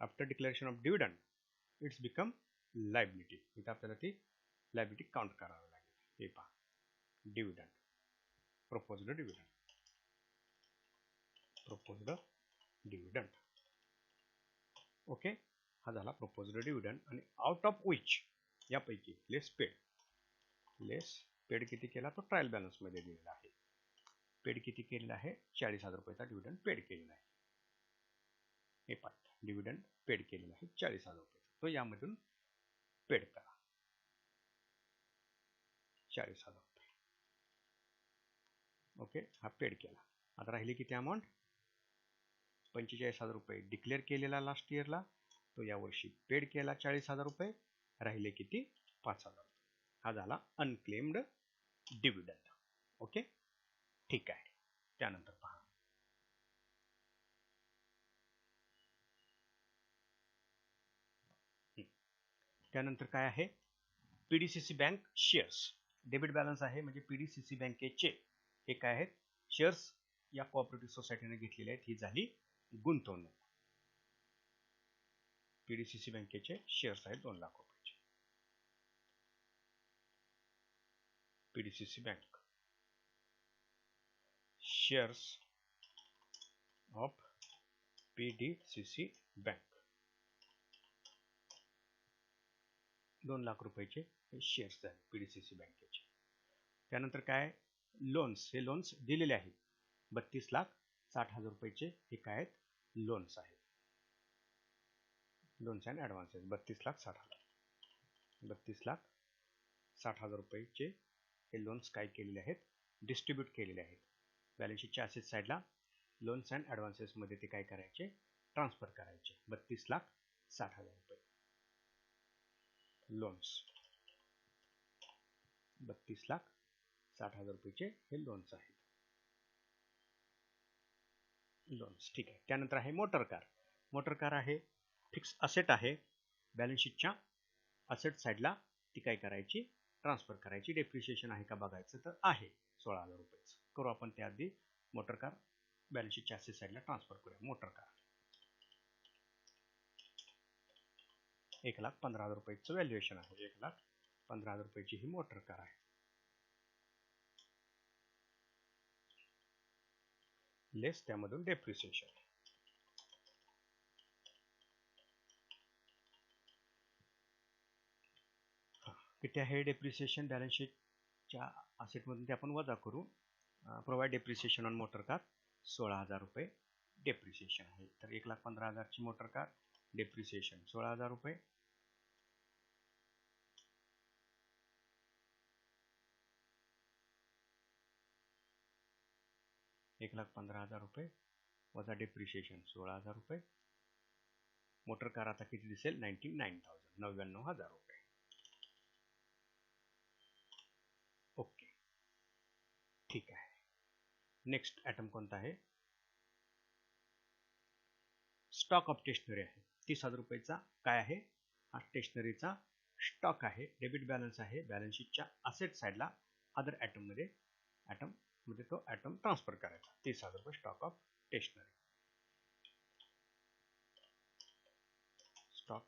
after declaration of dividend it's become liability. इथं आपल्याला ती लायबिलिटी काउंट करावी लागेल. हे पहा, डिव्हिडंड, प्रपोज्ड डिव्हिडंड. ओके, हा झाला प्रपोज्ड डिव्हिडंड. आणि आउट ऑफ विच, यापैकी लेस पेड किती केला? तो ट्रायल बॅलन्स मध्ये दिलेला आहे. पेड किती केलेला आहे? 40,000 रुपयाचा डिव्हिडंड पेड केलेला आहे. हे पहा, डिव्हिडंड पेड केलेला आहे 40,000 रुपयाचा, तो यामधून पेड करा 40,000 रुपये. ओके, हा पेड केला. आता राहिली किती अमाऊंट? 45,000 रुपये डिक्लेअर केलेला लास्ट इयरला, तो यावर्षी पेड केला 40,000 रुपये. राहिले किती? 5,000 रुपये. हा झाला अनक्लेम्ड डिव्हिडंड. ओके, ठीक आहे. त्यानंतर पहा, त्यानंतर काय आहे? PDCC bank shares. Debit balance आहे, म्हणजे पीडीसीसी बँकेचे हे काय आहेत? शेअर्स या कोऑपरेटिव्ह सोसायटीने घेतलेले आहेत. ही झाली गुंतवणूक. पीडीसीसी बँकेचे शेअर्स आहेत 2 लाख रुपयाचे. PDCC bank shares of PDCC bank 2 lakh रुपयाचे हे शेअर्स आहेत पीडीसीसी बँकेचे. त्यानंतर काय? लोन्स. हे लोन्स दिलेले आहेत 32,60,000 रुपयाचे. हे काय आहेत? लोन्स आहेत. Loans and advances 32,60,000. 32,60,000 रुपयाचे हे लोन्स काय केलेले आहेत? डिस्ट्रीब्यूट केलेले आहेत. बॅलन्स शीटच्या असेट साईडला लोन्स अँड ॲडव्हान्सेस मध्ये ते काय करायचे? ट्रान्सफर करायचे. 32,60,000 रुपये लोन्स. 32,60,000 रुपयाचे हे लोन्स आहेत. लोन्स ठीक आहे. त्यानंतर आहे मोटर कार. मोटर कार आहे फिक्स असेट आहे. बॅलन्स शीटच्या असेट साईडला ती काय करायची? ट्रान्सफर करायची. डेप्रिसिएशन आहे का बघायचं, तर आहे 16,000 रुपयाचं. करू आपण त्याआधी मोटर कार बॅलन्स शीटच्या असेट साईडला ट्रान्सफर करूया. मोटर कार 1,15,000 रुपयाचं व्हॅल्युएशन आहे. 1,15,000 रुपयाची ही मोटर कार आहे. लेस त्यामधून डेप्रिसिएशन. किती आहे डेप्रिसिएशन? बॅलन्स शीटच्या असेटमधून ते आपण वजा करू. Provide depreciation on motor car 16,000 रुपये डेप्रिसिएशन आहे. तर 1,15,000 ची मोटर कार, डेप्रिसिएशन 16,000 रुपये. ₹1,15,000 वजा डेप्रिसिएशन 16,000 रुपये. मोटर कार आता किती दिसेल? 99,000 रुपये. ओके, ठीक आहे. नेक्स्ट आयटम कोणता आहे? स्टॉक ऑफ स्टेशनरी आहे. 30,000 रुपयाचा काय आहे? हा स्टेशनरीचा स्टॉक आहे. डेबिट बॅलन्स आहे. बॅलन्स शीटच्या असेट साईडला अदर आयटम मध्ये तो आयटम ट्रान्सफर करायचा. 30,000 रुपये stock of stationery. Stock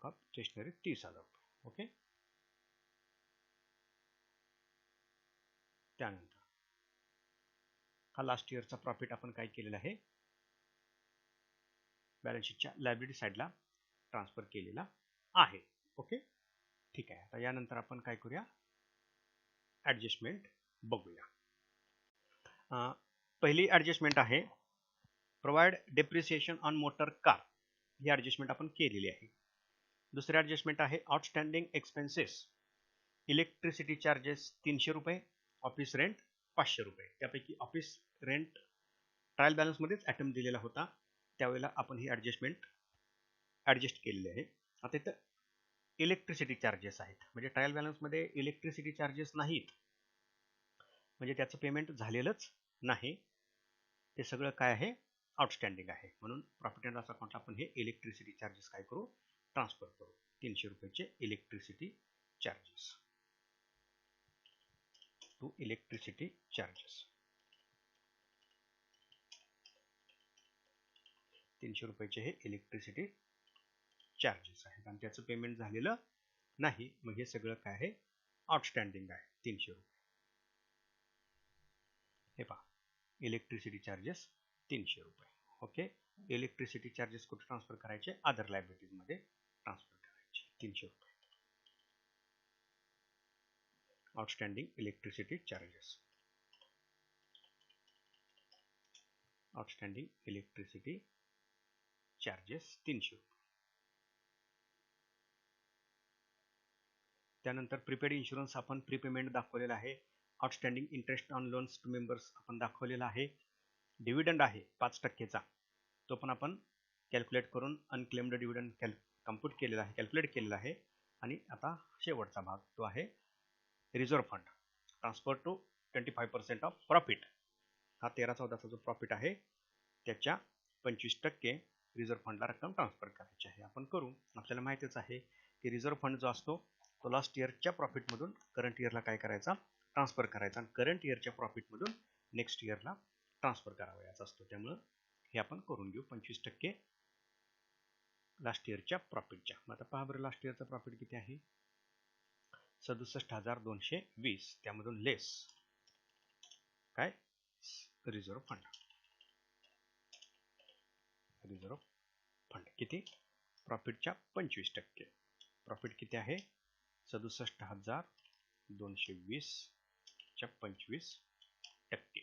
of stationery 30,000 रुपये. ओके, त्यानंतर हा लास्ट इयरचा प्रॉफिट आपण काय केलेला आहे? बॅलन्स शीटच्या लायबिलिटी साईडला ट्रान्सफर केलेला आहे. ओके, ठीक आहे. आता यानंतर आपण काय करूया? ॲडजस्टमेंट बघूया. पहिली ॲडजस्टमेंट आहे provide depreciation on motor car. He adjustment आपण केलेली आहे. दुसरे ॲडजस्टमेंट आहे आउटस्टँडिंग एक्सपेन्सेस. इलेक्ट्रिसिटी चार्जेस 300 रुपये, ऑफिस रेंट 500 रुपये. त्यापैकी ऑफिस रेंट ट्रायल बॅलन्समध्येच ॲटम दिलेला होता, त्यावेळेला आपण ही ॲडजस्टमेंट ॲडजस्ट केलेली आहे. आता इथं इलेक्ट्रिसिटी चार्जेस आहेत, म्हणजे ट्रायल बॅलन्समध्ये इलेक्ट्रिसिटी चार्जेस नाहीत, म्हणजे त्याचं पेमेंट झालेलंच नाही. ते सगळं काय आहे, आउटस्टँडिंग आहे. म्हणून प्रॉफिट अँड लॉस अकाउंटला आपण हे इलेक्ट्रिसिटी चार्जेस काय करू, ट्रान्सफर करू. 300 रुपयाचे electricity charges to electricity charges. 300 रुपयाचे हे इलेक्ट्रिसिटी चार्जेस आहेत आणि त्याचं पेमेंट झालेलं नाही. मग हे सगळं काय आहे, आउटस्टँडिंग आहे 300 रुपये. हे पहा, इलेक्ट्रिसिटी चार्जेस 300 रुपये. ओके, इलेक्ट्रिसिटी चार्जेस कुठे ट्रान्सफर करायचे, अदर लायबिलिटीजमध्ये ट्रान्सफर करायचे 300 रुपये. Outstanding electricity charges, outstanding electricity charges 300 रुपये. त्यानंतर प्रीपेड इन्शुरन्स आपण प्रीपेमेंट दाखवलेला आहे. Outstanding interest on loans to members आपण दाखवलेला आहे. डिव्हिडंड आहे 5%चा, तो पण आपण कॅल्क्युलेट करून अनक्लेम्ड डिव्हिडंड कम्प्यूट केलेला आहे, कॅल्क्युलेट केलेला आहे. आणि आता शेवटचा भाग तो आहे reserve fund, transfer to 25% of profit. हा 13-14चा जो प्रॉफिट आहे त्याच्या 25% रिझर्व्ह फंडला रक्कम ट्रान्सफर करायची आहे. आपण करू. आपल्याला माहितीच आहे की रिझर्व्ह फंड जो असतो तो लास्ट इयरच्या प्रॉफिटमधून करंट इयरला काय करायचा, ट्रान्सफर करायचा, आणि करंट इयरच्या प्रॉफिटमधून नेक्स्ट इयरला ट्रान्सफर करावयाचा असतो. त्यामुळं हे आपण करून घेऊ 25% लास्ट इयरच्या प्रॉफिटच्या. आता पहा बरं, लास्ट इयरचा प्रॉफिट किती आहे, 67,220. त्यामधून लेस काय, रिझर्व्ह फंड. रिझर्व्ह फंड किती, प्रॉफिटच्या 25%. प्रॉफिट किती आहे, 67,220 च्या 25%.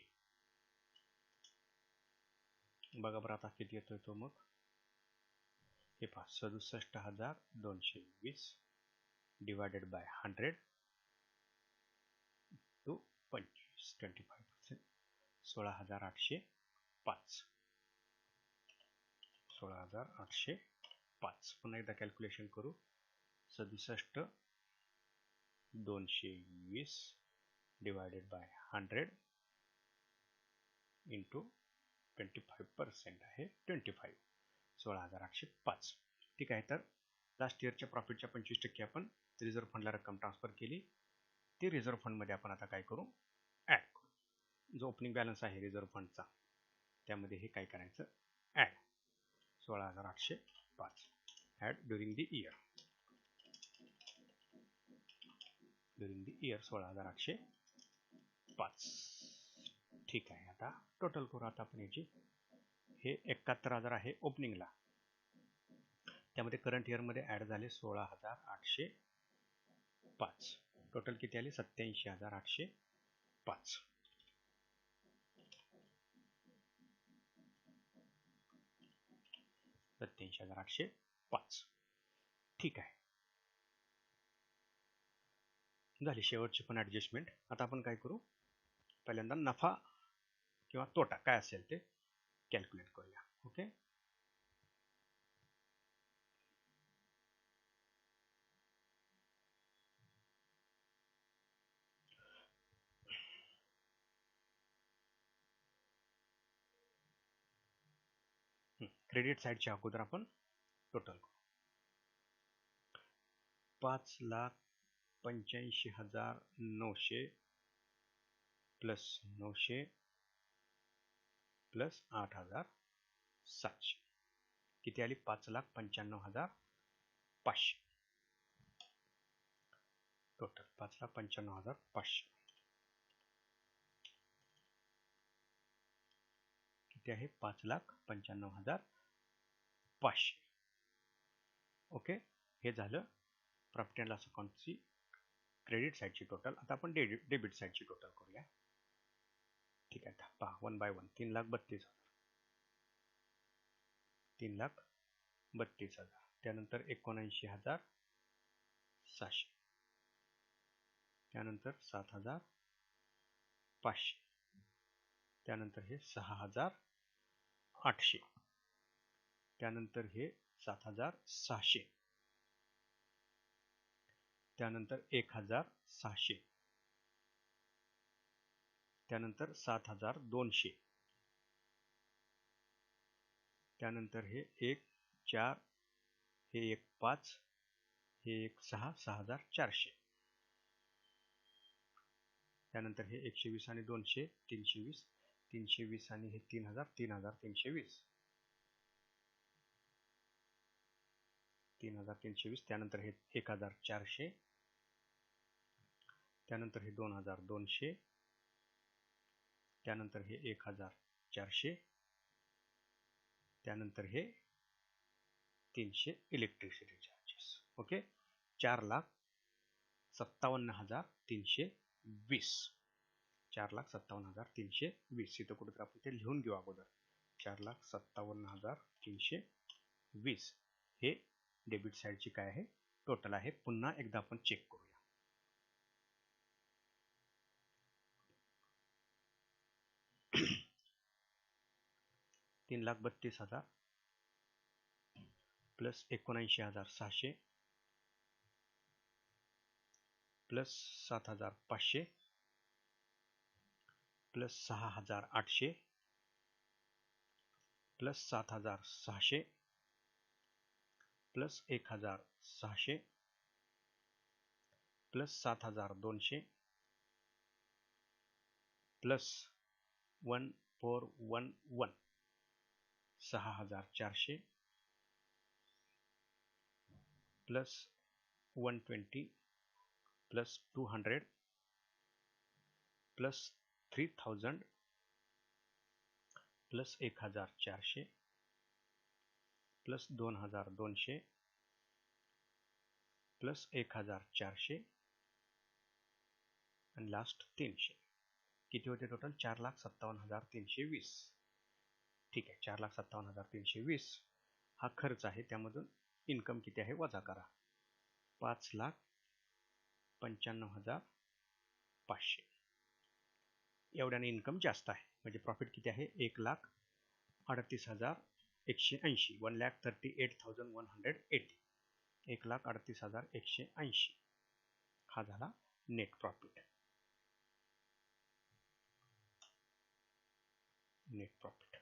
बघा बरं आता किती येतोय तो. मग हे पहा, 67,220 डिवायडेड बाय 100 टू 25%, 16,805. 16,805. पुन्हा एकदा कॅल्क्युलेशन करू. 67,220 डिवायडेड बाय 100 इंटू 25% आहे 25, 16,805. ठीक आहे. तर लास्ट इयरच्या प्रॉफिटच्या 25% आपण रिझर्व्ह फंडला रक्कम ट्रान्सफर केली. ती रिझर्व्ह फंडमध्ये आपण आता काय करू, ॲड करू. जो ओपनिंग बॅलन्स आहे रिझर्व्ह फंडचा त्यामध्ये हे काय करायचं, add 16,805 add during the year. During the year 16,805. ठीक आहे. आता टोटल करू. आता आपण याची, हे 71,000 आहे ओपनिंगला, त्यामध्ये करंट इयरमध्ये ॲड झाले 16,805. टोटल किती आले, 87,805. 87,805. ठीक आहे, झाली शेवटची पण ॲडजस्टमेंट. आता आपण काय करू, पहिल्यांदा नफा किंवा तोटा काय असेल ते कॅल्क्युलेट करूया. ओके, क्रेडिट साईडच्या अगोदर आपण टोटल करू. 5,85,900 प्लस 900 प्लस 8,700 किती आली, 5,95,500. टोटल 5,95,500 किती आहे, 5,95,500. ओके, हे झालं प्रॉफिट अँड लॉस अकाउंटची क्रेडिट साईडची टोटल. आता आपण डेबिट साईडची टोटल करूया. ठीक आहे, पहा 1 बाय 1. 3,32,000, 3,32,000. त्यानंतर 79,700, त्यानंतर 7,500, त्यानंतर हे 6,800, त्यानंतर हे 7,600, त्यानंतर 1,600, त्यानंतर 7,200, त्यानंतर हे 1 4, हे 1 5, हे 1 6, 6,400, त्यानंतर हे 120 आणि 200 320, 320 आणि हे 3,000 3,320, 3,320, त्यानंतर हे 1,400, त्यानंतर हे 2,200, त्यानंतर हे 1,400, त्यानंतर हे 300 इलेक्ट्रिसिटी चार्जेस. ओके, 4,57,320, 4,57,320. इथं कुठेतरी आपण ते लिहून घेऊ अगोदर. 4,57,320 हे डेबिट साईडची काय आहे, टोटल आहे. पुन्हा एकदा आपण चेक करूया. $3,32,000 plus 79,600 plus 7,500 plus 6,800 plus 7,600 plus 1,600 plus 7,200 plus 1411 6,400 plus 120 plus 200 plus 3,000 plus 1,400 plus 2,200 plus 1,400 आणि लास्ट 300. किती होते टोटल? 4,57,320. ठीक आहे, 4,57,320 हा खर्च आहे. त्यामधून इन्कम किती आहे वजा करा. 5,95,500. एवढ्याने इन्कम जास्त आहे. म्हणजे प्रॉफिट किती आहे? 1,38,180. 1,38,180. 1,38,180 हा झाला net profit. Net profit,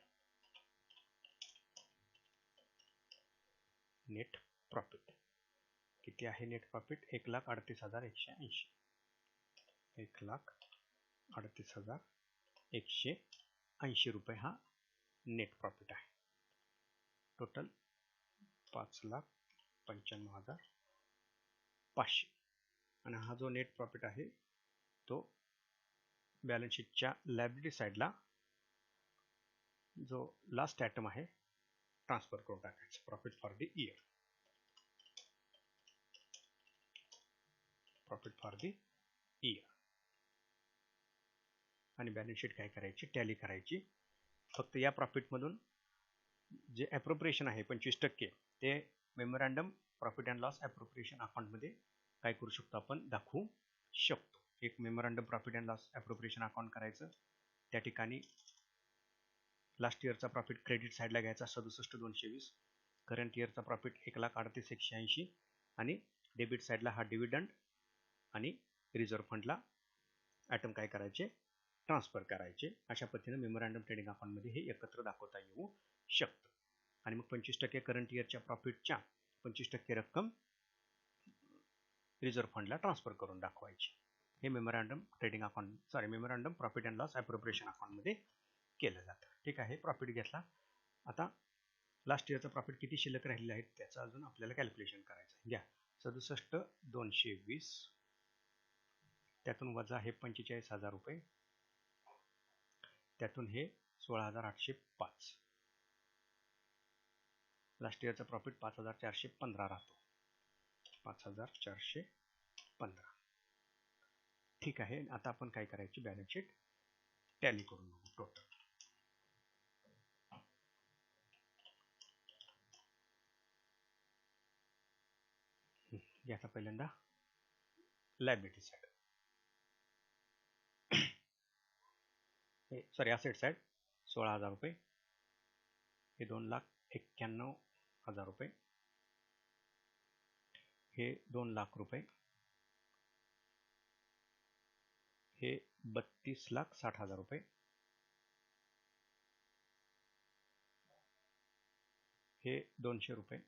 net profit किती आहे? Net profit 1,38,180. 1,38,180 रुपये हा नेट प्रॉफिट आहे. टोटल 5,95,500. आणि हा जो नेट प्रॉफिट आहे तो बॅलन्स शीटच्या लायबिलिटी साईडला जो लास्ट आयटम आहे ट्रान्सफर करून टाकायचं. Profit for the year. Profit for the year. आणि बॅलन्स शीट काय करायची? टॅली करायची. फक्त या प्रॉफिटमधून जे ॲप्रोप्रिएशन आहे 25% ते memorandum profit and loss appropriation अकाउंटमध्ये काय करू शकतो? आपण दाखवू शकतो. एक memorandum profit and loss appropriation account करायचं. त्या ठिकाणी लास्ट इयरचा प्रॉफिट क्रेडिट साईडला घ्यायचा 67,220. करंट इयरचा प्रॉफिट 1,38,180 आणि डेबिट साईडला हा डिव्हिडंड आणि रिझर्व्ह फंडला आयटम काय करायचे? ट्रान्सफर करायचे. अशा पद्धतीने मेमोरँडम ट्रेडिंग अकाउंटमध्ये हे एकत्र दाखवता येऊ शकतं. आणि मग 25% करंट इयरच्या प्रॉफिटच्या 25% रक्कम रिझर्व्ह फंडला ट्रान्सफर करून दाखवायची. हे memorandum trading account memorandum profit and loss appropriation अकाउंटमध्ये केलं जातं. ठीक आहे, प्रॉफिट घेतला. आता लास्ट इयरचा प्रॉफिट किती शिल्लक राहिलेला आहे त्याचं अजून आपल्याला कॅल्क्युलेशन करायचं आहे. घ्या 67,220 त्यातून वजा हे 45,000 रुपये, त्यातून हे 16,805. लास्ट इयरचा प्रॉफिट 5,415 राहतो. 5,415. ठीक आहे, आता आपण काय करायची? बॅलन्स शीट टॅली करून बघू. टोटल घ्यायचा पहिल्यांदा liability side, sorry asset side 16,000 रुपये, हे 2,91,000 रुपये, हे 2 लाख रुपये, हे 32,60,000 रुपये, हे 200 रुपये,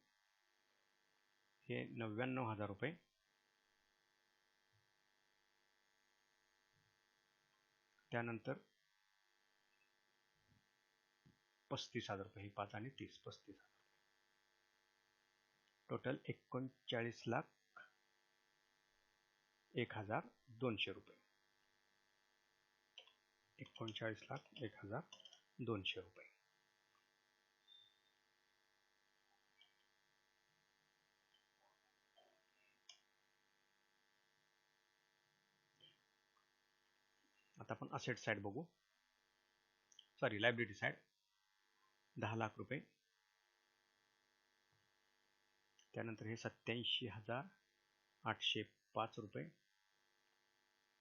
हे 99,000 रुपये, त्यानंतर 35,000 रुपये, ही 5 आणि 30 35,000, टोटल 39,01,200 रुपये, 39,01,200 रुपये. आता आपण असेट साईड बघू, सॉरी लायबिलिटी साईड 10 लाख रुपये, त्यानंतर हे 87,805 रुपये,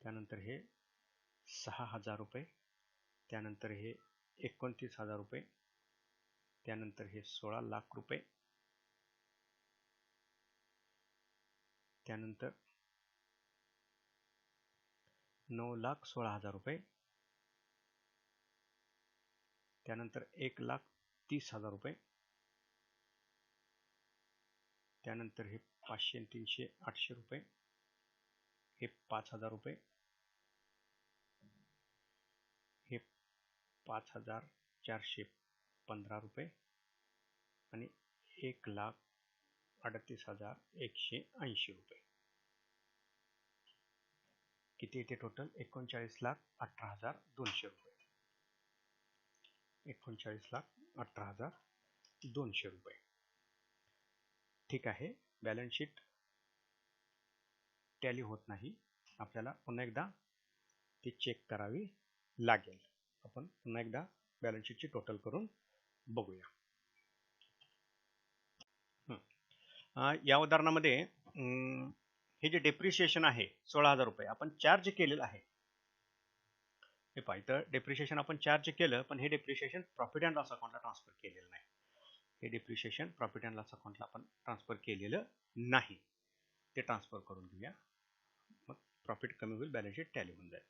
त्यानंतर हे 6,000 रुपये, त्यानंतर हे 29,000 रुपये, त्यानंतर हे 16 लाख रुपये, त्यानंतर 9,16,000 रुपये, त्यानंतर 1,30,000 रुपये, त्यानंतर हे 500 300 800 रुपये, हे 5,000 रुपये, हे 5,415 रुपये आणि 1,38,180 रुपये. किती येते टोटल? 39,18,200 रुपये, 39,18,200 रुपये. ठीक आहे, बॅलन्स शीट टॅली होत नाही, आपल्याला पुन्हा एकदा ती चेक करावी लागेल. आपण पुन्हा एकदा बॅलन्स शीटची टोटल करून बघूया. या उदाहरणामध्ये हे जे डेप्रिशिएशन आहे 16,000 रुपये आपण चार्ज केलेलं आहे. हे पहा, इथं डेप्रिशिएशन आपण चार्ज केलं, पण हे डेप्रिशिएशन प्रॉफिट अँड लॉस अकाउंटला ट्रान्सफर केलेलं नाही. हे डेप्रिशिएशन प्रॉफिट अँड लॉस अकाउंटला आपण ट्रान्सफर केलेलं नाही, ते ट्रान्सफर करून घेऊया. मग प्रॉफिट कमी होईल, बॅलन्स शीट टॅली होऊन जाईल.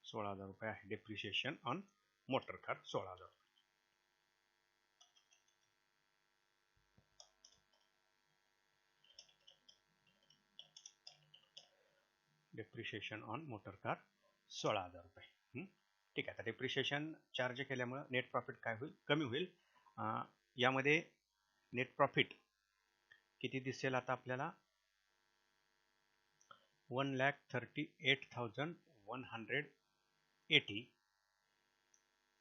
₹16,000 आहे depreciation on motor car, 16,000. Depreciation on motor car 16,000 रुपये. ठीक आहे, आता डेप्रिशिएशन चार्ज केल्यामुळे नेट प्रॉफिट काय होईल? कमी होईल. यामध्ये नेट प्रॉफिट किती दिसेल आता आपल्याला? 1,38,180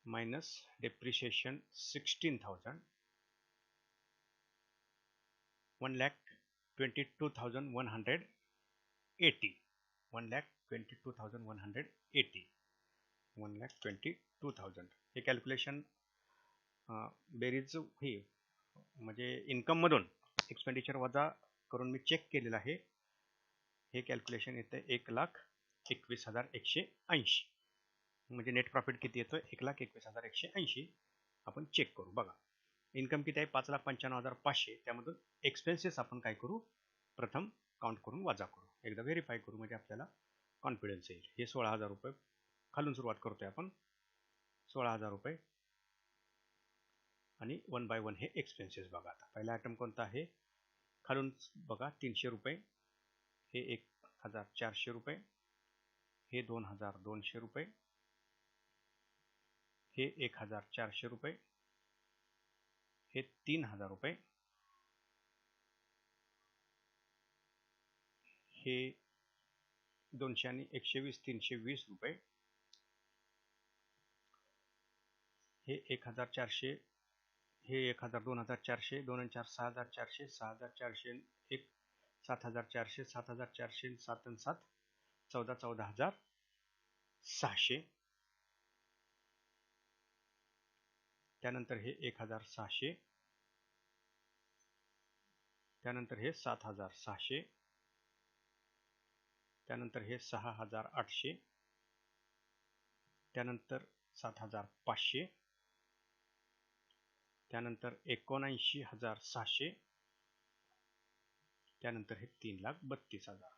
मायनस डेप्रिशिएशन 16,000, 1,22,180, 1,22,180, 1,22,000. हे कॅल्क्युलेशन बेरीज ही म्हणजे इन्कममधून एक्सपेंडिचर वजा करून मी चेक केलेलं आहे. हे कॅल्क्युलेशन येतं 1,21,180, म्हणजे नेट प्रॉफिट किती येतं? 1,21,180. आपण चेक करू. बघा, इन्कम किती आहे? 5,95,500. त्यामधून एक्सपेन्सेस आपण काय करू? प्रथम काउंट करून वजा करू, एकदा व्हेरीफाय करू, म्हणजे आपल्याला कॉन्फिडन्स येईल. हे 16,000 रुपये खालून सुरुवात करतोय आपण, 16,000 रुपये आणि 1 बाय 1 हे एक्सपेन्सेस. बघा, आता पहिला आयटम कोणता आहे? खालून बघा, 300 रुपये, हे 1,400 रुपये, हे 2,200 रुपये, हे 1,400 रुपये, हे 3,000 रुपये, हे 200 आणि 120 320 रुपये, हे 1,400, हे 1,000 2,400, 2,400 6,400, 6,400 1 7,400, 7,400 7 आणि 7 14,600, त्यानंतर हे 1600, त्यानंतर हे 7600, त्यानंतर हे 6800, त्यानंतर 7500, त्यानंतर 79600, त्यानंतर हे 3,32,000.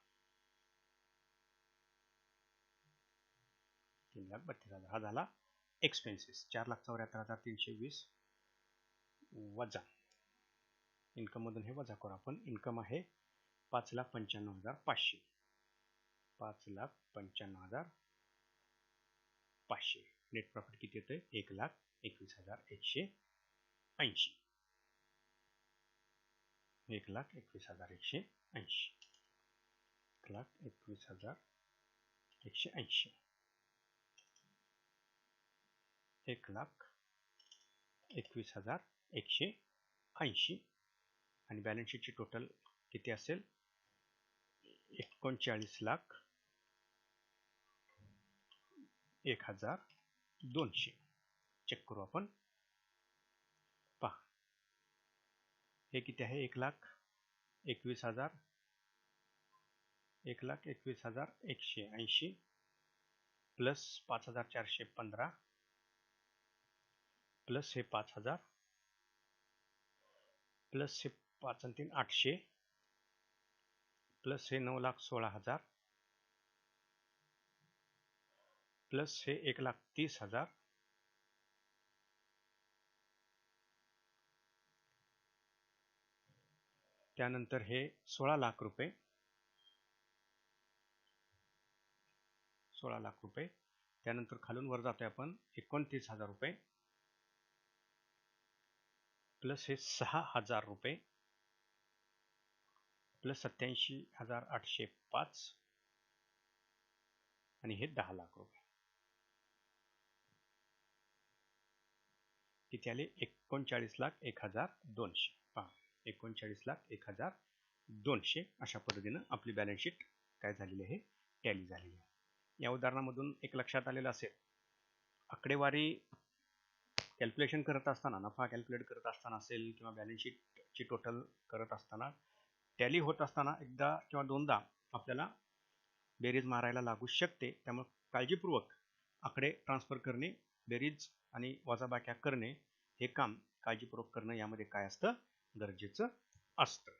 3,32,000 हा झाला एक्सपेन्सेस. 4,74,320 वजा इन्कम मधून हे वजा करू आपण. इन्कम आहे 5,95,500. 5,95,500. नेट प्रॉफिट किती येतंय? 1,21,180. 1,21,180. 1,21,180. 1,21,180. आणि बॅलन्स शीटची टोटल किती असेल? 39,01,200. चेक करू आपण. पहा, हे किती आहे? 1,21,000. 1,21,180 प्लस 5,415 प्लस हे 5,000 प्लस हे 5 आणि 3 800 प्लस हे 9,16,000 प्लस हे 1,30,000 त्यानंतर हे 16 लाख रुपये. 16 लाख रुपये. त्यानंतर खालून वर जातोय आपण 29,000 रुपये प्लस हे 6,000 रुपये प्लस 87,805 आणि हे 10 लाख रुपये. किती आले? 39,01,200. पहा, 39,01,200 अशा पद्धतीनं आपली बॅलन्स शीट काय झालेली आहे? टॅली झालेली आहे. या उदाहरणामधून एक लक्षात आलेलं असेल, आकडेवारी कॅल्क्युलेशन करत असताना, नफा कॅल्क्युलेट करत असताना असेल किंवा बॅलन्स शीटची टोटल करत असताना, टॅली होत असताना एकदा किंवा दोनदा आपल्याला बेरीज मारायला लागू शकते. त्यामुळे काळजीपूर्वक आकडे ट्रान्सफर करणे, बेरीज आणि वजाबाक्या करणे हे काम काळजीपूर्वक करणं यामध्ये काय असतं? गरजेचं असतं.